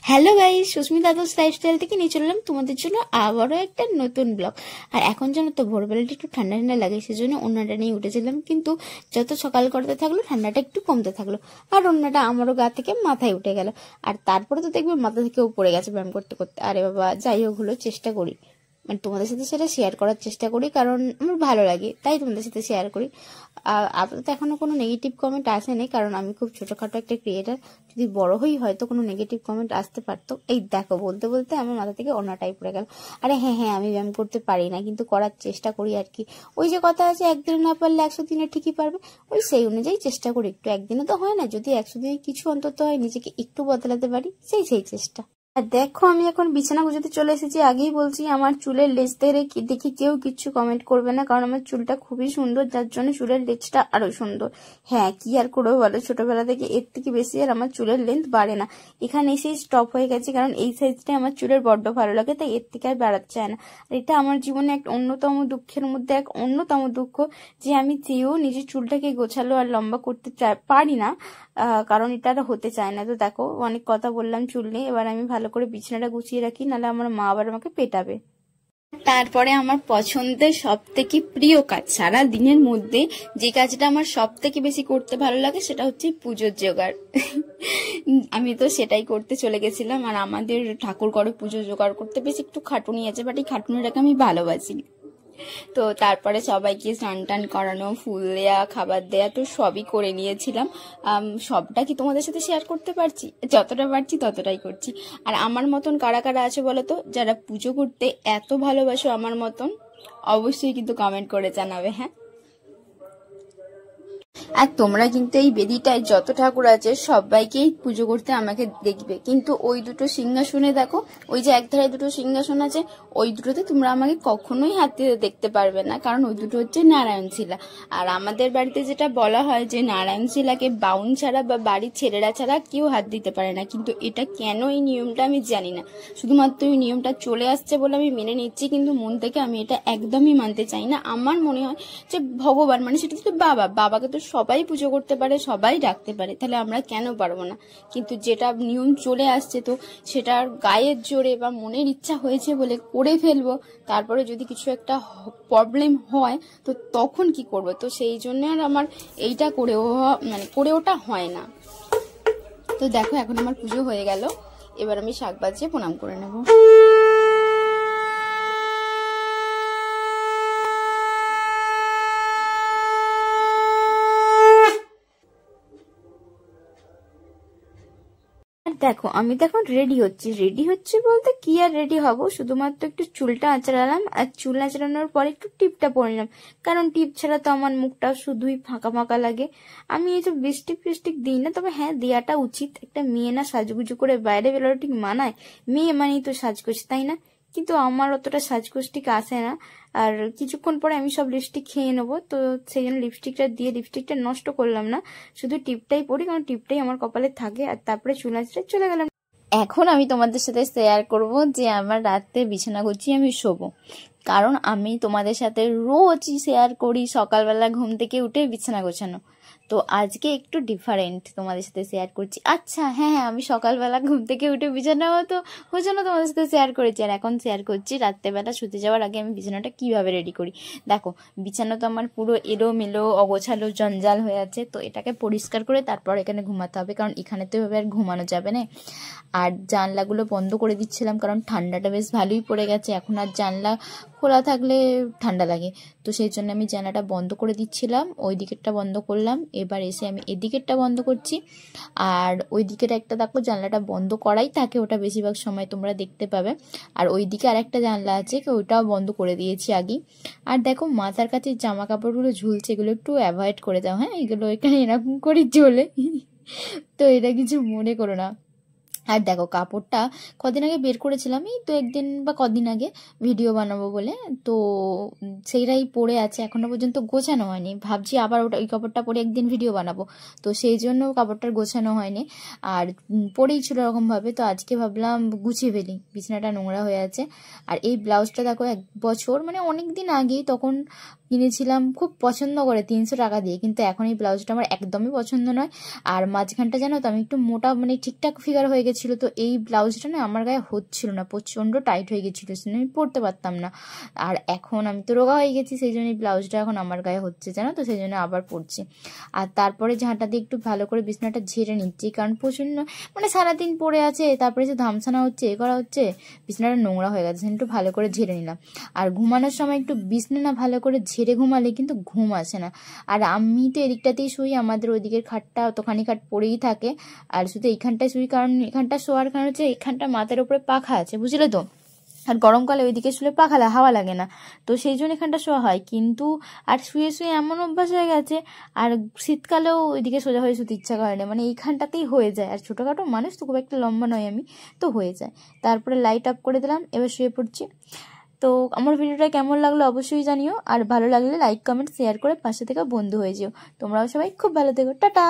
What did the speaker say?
Hello guys, Susmita Das lifestyle থেকে নিয়ে চললাম তোমাদের জন্য আবারও একটা নতুন ব্লগ। আর এখন যেন তো ভোরবেলাটা একটু ঠান্ডা ঠান্ডা লাগে, সেজন্য ওড়নাটা নিয়ে উঠেছিলাম, কিন্তু যত সকাল করতে থাকলো ঠান্ডাটা একটু কমতে থাকলো, আর ওড়নাটা আমারও গা থেকে মাথায় উঠে গেল। আর তারপরে তো দেখবে মাথা থেকেও পড়ে গেছে ব্যায়াম করতে করতে। আরে বাবা, যাই হোক, হলো চেষ্টা করি, মানে তোমাদের সাথে সেটা শেয়ার করার চেষ্টা করি, কারণ আমার ভালো লাগে তাই তোমাদের সাথে শেয়ার করি। আপাতত এখনো কোনো নেগেটিভ কমেন্ট আসেনি, কারণ আমি খুব ছোটখাটো একটা ক্রিয়েটার। যদি বড় হই হয়তো কোনো নেগেটিভ কমেন্ট আসতে পারতো। এই দেখো, বলতে বলতে আমার মাথা থেকে অন্যটাই পড়ে গেল। আরে হ্যাঁ হ্যাঁ, আমি ব্যায়াম করতে পারি না, কিন্তু করার চেষ্টা করি আর কি। ওই যে কথা আছে, একদিনে না পারলে 100 দিনে ঠিকই পারবে, ওই সেই অনুযায়ী চেষ্টা করি। একটু একদিনে তো হয় না, যদি 100 দিনে কিছু অন্তত হয়, নিজেকে একটু বদলাতে পারি, সেই চেষ্টা। আর দেখো, আমি এখন বিছানা গুছাতে চলে এসেছি। আগেই বলছি, আমার চুলের লেজ দেখে কেউ কিছু কমেন্ট করবে না, কারণ আমার চুলটা খুবই সুন্দর, যার জন্য চুলের লেজটা আরো সুন্দর। হ্যাঁ, কি আর করবো বলো, ছোটবেলা থেকে এর থেকে বেশি আর আমার চুলের লেন্থ বাড়ে না। এখানে এসেই স্টপ হয়ে গেছে, কারণ এই সাইজটা আমার চুলের বড্ড ভালো লাগে, তাই এর থেকে আর বাড়াতে চায় না। আর এটা আমার জীবনে এক অন্যতম দুঃখের মধ্যে এক অন্যতম দুঃখ, যে আমি চেয়েও নিজের চুলটাকে গোছালো আর লম্বা করতে পারি না, কারণ এটা আর হতে চায় না। তো দেখো, অনেক কথা বললাম চুল নিয়ে, এবার আমি ভালো করে বিছানাটা গুছিয়ে রাখি, নাহলে আমার মা আবার আমাকে পেটাবে। তারপরে আমার পছন্দের সব থেকে প্রিয় কাজ সারা দিনের মধ্যে, যে কাজটা আমার সব থেকে বেশি করতে ভালো লাগে, সেটা হচ্ছে পুজোর জোগাড়। আমি তো সেটাই করতে চলে গেছিলাম। আর আমাদের ঠাকুর ঘরে পুজো জোগাড় করতে বেশ একটু খাটুনি আছে, বাট এই খাটুনিটাকে আমি ভালোবাসি। তো তারপরে সবাইকে স্নান টান করানো, ফুল দেয়া, খাবার দেয়া, তো সবই করে নিয়েছিলাম। সবটা কি তোমাদের সাথে শেয়ার করতে পারছি? যতটা পারছি ততটাই করছি। আর আমার মতন কারা কারা আছে বলো তো, যারা পুজো করতে এত ভালোবাসো আমার মতন? অবশ্যই কিন্তু কমেন্ট করে জানাবে। হ্যাঁ, আর তোমরা কিন্তু এই বেদিটায় যত ঠাকুর আছে সবাইকেই পুজো করতে আমাকে দেখবে, কিন্তু ওই দুটো সিংহাসনে দেখো, ওই যে একধারে দুটো সিংহাসন আছে, ওই দুটোতে তোমরা আমাকে কখনোই হাত দিতে দেখতে পারবে না, কারণ ওই দুটো হচ্ছে নারায়ণশিলা। আর আমাদের বাড়িতে যেটা বলা হয় যে নারায়ণশিলাকে বাউন ছাড়া বা বাড়ির ছেলেরা ছাড়া কেউ হাত দিতে পারে না, কিন্তু এটা কেন এই নিয়মটা আমি জানি না। শুধুমাত্র এই নিয়মটা চলে আসছে বলে আমি মেনে নিচ্ছি, কিন্তু মন থেকে আমি এটা একদমই মানতে চাই না। আমার মনে হয় যে ভগবান, মানে সেটা তো বাবাকে তো সবাই পুজো করতে পারে, সবাই ডাকতে পারে, তাহলে আমরা কেন পারবো না? কিন্তু যেটা নিয়ম চলে আসছে, তো সেটার গায়ের জোরে বা মনের ইচ্ছা হয়েছে বলে করে ফেলবো, তারপরে যদি কিছু একটা প্রবলেম হয় তো তখন কি করব? তো সেই জন্য আর আমার এইটা করে ওটা হয় না। তো দেখো, এখন আমার পুজো হয়ে গেল, এবার আমি শাক বাজিয়ে প্রণাম করে নেব। দেখো, আমি তো এখন রেডি হচ্ছি বলতে কি আর রেডি হব, শুধুমাত্র একটু চুলটা আঁচড়ালাম, আর চুল আঁচড়ানোর পর একটু টিপটা পরে নিলাম, কারণ টিপ ছাড়া তো আমার মুখটা শুধুই ফাঁকা ফাঁকা লাগে। আমি এইসব লিপস্টিক দিই না, তবে হ্যাঁ, দেওয়াটা উচিত। একটা মেয়ে না সাজগুজু করে বাইরে বেরোলে ঠিক মানায়? মেয়ে মানেই তো সাজগোজ, তাই না? কিন্তু আমার অতটা সাজগোজ ঠিক আসে না, আর কিছুক্ষণ পরে আমি সব লিপস্টিক খেয়ে নেবো, তো সেই জন্য লিপস্টিকটা নষ্ট করলাম না, শুধু টিপটাই পরি, কারণ টিপটাই আমার কপালে থাকে। আর তারপরে চুল আঁচড়ে চলে গেলাম। এখন আমি তোমাদের সাথে শেয়ার করব যে আমার রাতে বিছানা গুছিয়ে আমি শোবো, কারণ আমি তোমাদের সাথে রোজই শেয়ার করি সকালবেলা ঘুম থেকে উঠে বিছানা গোছানো, তো আজকে একটু ডিফারেন্ট তোমাদের সাথে শেয়ার করছি। আচ্ছা হ্যাঁ হ্যাঁ, আমি সকালবেলা ঘুম থেকে উঠে বিছানা তো গোছানো তোমাদের সাথে শেয়ার করেছি, আর এখন শেয়ার করছি রাত্রেবেলা শুতে যাওয়ার আগে আমি বিছানাটা কিভাবে রেডি করি। দেখো, বিছানা তো আমার পুরো এলোমেলো অগোছালো জঞ্জাল হয়ে আছে, তো এটাকে পরিষ্কার করে তারপর এখানে ঘুমাতে হবে, কারণ এখানে তো এভাবে আর ঘুমানো যাবে না। আর জানলাগুলো বন্ধ করে দিচ্ছিলাম, কারণ ঠান্ডাটা বেশ ভালোই পড়ে গেছে, এখন আর জানলা খোলা থাকলে ঠান্ডা লাগে, তো সেই জন্য আমি জানলাটা বন্ধ করে দিচ্ছিলাম। ওই দিকেরটা বন্ধ করলাম, এবার এসে আমি এদিকেরটা বন্ধ করছি। আর ওই দিকের একটা দেখো জানলাটা বন্ধ করাই থাকে, ওটা বেশিরভাগ সময় তোমরা দেখতে পাবে। আর ওই দিকে আরেকটা জানলা আছে, ওইটাও বন্ধ করে দিয়েছি আগেই। আর দেখো, মাথার কাছে জামা কাপড়গুলো ঝুলছে, এগুলো একটু অ্যাভয়েড করে দাও। হ্যাঁ, এগুলো এখানে এরকম করে চলে, তো এটা কিছু মনে করো না। আর দেখো, কাপড়টা কদিন আগে বের করেছিলাম, এই তো একদিন বা কদিন আগে ভিডিও বানাবো বলে, তো সেইটাই পরে আছে, এখনো পর্যন্ত গোছানো হয়নি। ভাবছি আবার ওই কাপড়টা পরে একদিন ভিডিও বানাবো, তো সেই জন্য কাপড়টার গোছানো হয়নি, আর পরেই ছিল এরকমভাবে। তো আজকে ভাবলাম গুছিয়ে ফেলি, বিছানাটা নোংরা হয়ে আছে। আর এই ব্লাউজটা দেখো, 1 বছর মানে অনেক দিন আগেই তখন কিনেছিলাম খুব পছন্দ করে 300 টাকা দিয়ে, কিন্তু এখন এই ব্লাউজটা আমার একদমই পছন্দ নয়। আর মাঝখানটা জানো তো আমি একটু মোটা, মানে ঠিকঠাক ফিগার হয়ে গেছিলো, তো এই ব্লাউজটা না আমার গায়ে হচ্ছিল না, প্রচণ্ড টাইট হয়ে গেছিলো, সেজন্য আমি পরতে পারতাম না। আর এখন আমি তো রোগা হয়ে গেছি, সেই জন্য এই ব্লাউজটা এখন আমার গায়ে হচ্ছে, জানো তো, সেই জন্য আবার পরছি। আর তারপরে ঝাঁটা দিয়ে একটু ভালো করে বিছনাটা ঝেড়ে নিচ্ছি, কারণ প্রচণ্ড মানে সারাদিন পরে আছে, তারপরে যে ধামছানা হচ্ছে, এ করা হচ্ছে, বিছনাটা নোংরা হয়ে গেছে, একটু ভালো করে ঝেড়ে নিলাম। আর ঘুমানোর সময় একটু বিছনা না ভালো করে ঝেড়ে ঘুমালে কিন্তু ঘুম আসে না। আর আমি তো এদিকটাতেই শুই, আমাদের ওইদিকের খাটটা অতখানি খাট পড়েই থাকে, আর শুধু এইখানটায় শুই, কারণ এখানটা শোয়ার কারণ হচ্ছে এখানটা মাথার উপরে পাখা আছে, বুঝলে তো। আর গরমকালে ওইদিকে শুলে হাওয়া লাগে না, তো সেই জন্য এখানটা শোয়া হয়। কিন্তু আর শুয়ে শুয়ে এমন অভ্যাস হয়ে গেছে, আর শীতকালেও ওইদিকে সোজা হয়ে শুতে ইচ্ছা করে না, মানে এইখানটাতেই হয়ে যায়। আর ছোটোখাটো মানুষ তো, খুব একটা লম্বা নয় আমি, তো হয়ে যায়। তারপরে লাইট অফ করে দিলাম, এবার শুয়ে পড়ছি। তো আমার ভিডিওটা কেমন লাগলো অবশ্যই জানিও, আর ভালো লাগলে লাইক কমেন্ট শেয়ার করে পাশে থেকে বন্ধু হয়ে যেও। তোমরাও সবাই খুব ভালো থেকো, টাটা।